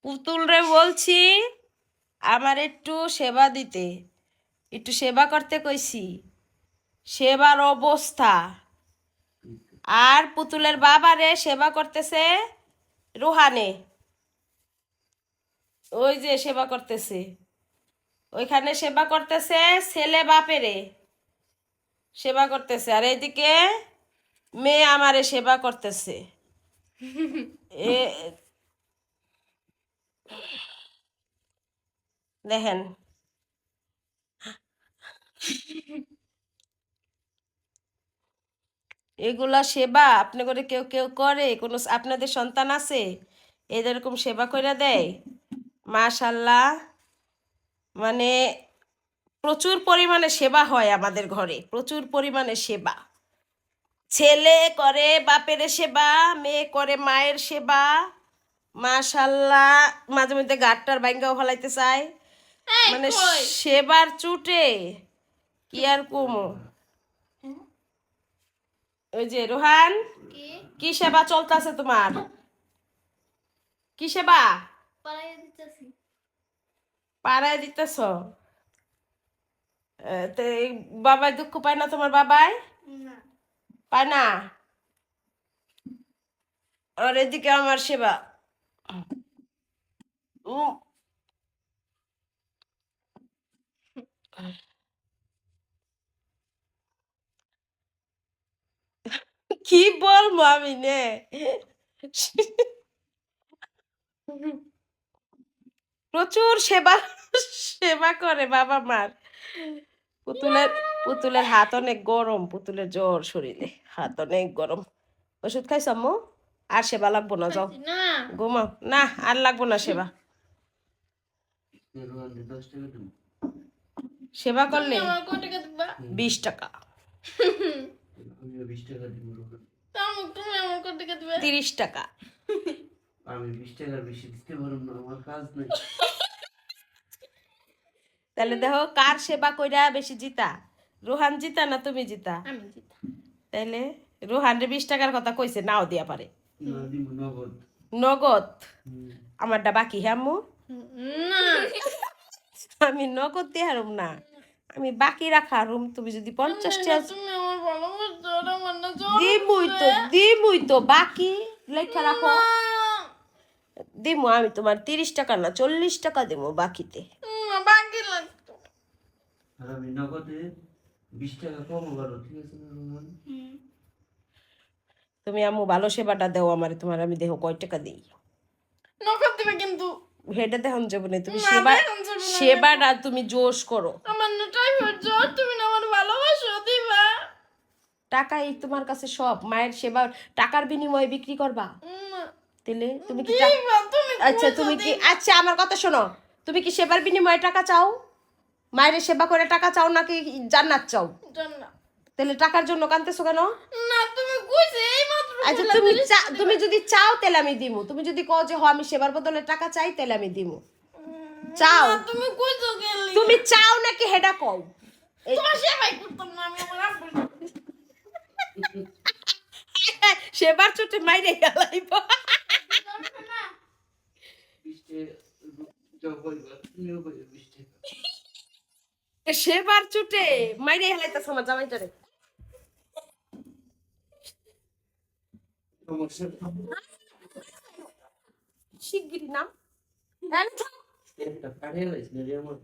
পুতুল রে বলছি আমার একটু সেবা দিতে, একটু সেবা করতে কইছি। সেবার অবস্থা। আর পুতুলের বাবারে সেবা করতেছে রুহানে, ওই যে সেবা করতেছে, ওইখানে সেবা করতেছে ছেলে বাপেরে সেবা করতেছে, আর এইদিকে মেয়ে আমারে সেবা করতেছে। এ দেখেন, এগুলা সেবা আপনি করে কেউ কেউ করে? কোনো আপনাদের সন্তান আছে এরকম সেবা করে দেয়? মাশাল্লাহ, মানে প্রচুর পরিমাণে সেবা হয় আমাদের ঘরে, প্রচুর পরিমাণে সেবা। ছেলে করে বাপের সেবা, মেয়ে করে মায়ের সেবা। মাশাল্লাহ, মাঝে মধ্যে গাটটার বাইঙ্গাও ফলাইতে চায়, মানে সেবার চুটে কি আর কমো। ওই যে রোহান, কি সেবা চলতেছে তোমার? কি সেবা পাড়ায় দিতেছ? তো এই বাবাই দুঃখ পায় না তোমার? বাবাই পায় না? আর এদিকে আমার সেবা। উম, কি বলবো আমি নে। প্রচুর সেবা সেবা করে বাবা মার। পুতুলের পুতুলের হাত অনেক গরম, পুতুলের জ্বর শরীরে, হাত অনেক গরম। ওষুধ খাইছ আম্মু? আর সেবা লাগবো না, যাও ঘুমাও। না আর লাগবো না সেবা। সেবা করলে 20 টাকা। 30 টাকা। আমি 20 টাকার বেশি দিতে পারবো না, আমার কাজ নাই। তাহলে দেখো কার সেবা কইরা বেশি জিতা? রোহান জিতা না তুমি জিতা? তাইলে রোহান রে 20 টাকার কথা কইছে, নাও দিয়া পারে। না দিব নগদ। নগদ? আমারটা বাকি হ্যাঁ আম্মু? আমি নগদ দিয়ে হারুম না, আমি বাকি রাখা হারুম। তুমি যদি 50টা দিমুই তো বাকি লেখা রাখো। দিমু আমি তোমার 30 টাকা না 40 টাকা দিমু বাকিতে। আর আমি নগদে 20 টাকা কম করো, ঠিক আছে না রোমান? তুমি আম্মু ভালো সেবাটা দেও আমারে, তোমার আমি দেহ কয় টাকা দিই নকল দিবে কিন্তু হেডে দেখন যাবো না। তুমি না, সেবা দেখন যাবে না। সেবাটা তুমি জোশ করো। আমার না টাইফয়েড জ্বর, তুমি না আমার ভালোবাসো দিবা। টাকাই তোমার কাছে সব, মায়ের সেবা টাকার বিনিময়ে বিক্রি করবা? তাহলে তুমি কি দিবা তুমি আচ্ছা তুমি কি, আচ্ছা আমার কথা শোনো, তুমি কি সেবার বিনিময়ে টাকা চাও? মায়ের সেবা করে টাকা চাও নাকি জান্নাত চাও? জান্নাত। তাহলে টাকার জন্য কাঁদতেছো কেন? না তুমি কইছে এই মাত্র আচ্ছা তুমি যদি চাও তাহলে আমি দিমু, তুমি যদি কও যে হ আমি সেবার বদলে টাকা চাই তাহলে আমি দিমু। চাও? তুমি কইছো গেলি তুমি চাও নাকি হেডা কও। তোমার সেবাই করতাম না আমি আমার আব্বুর সেবার চোটে মাইরে গেলাইব। 20 টাকা যাও কইবা, তুমিও কইবা 20 টাকা। সেবার চোটে মাইরে হেলাইতাছ আমার জামাইটারে। সমস্যা শিগগিরই নাম। একটা কাটিয়ে লাইছ না রে আমার।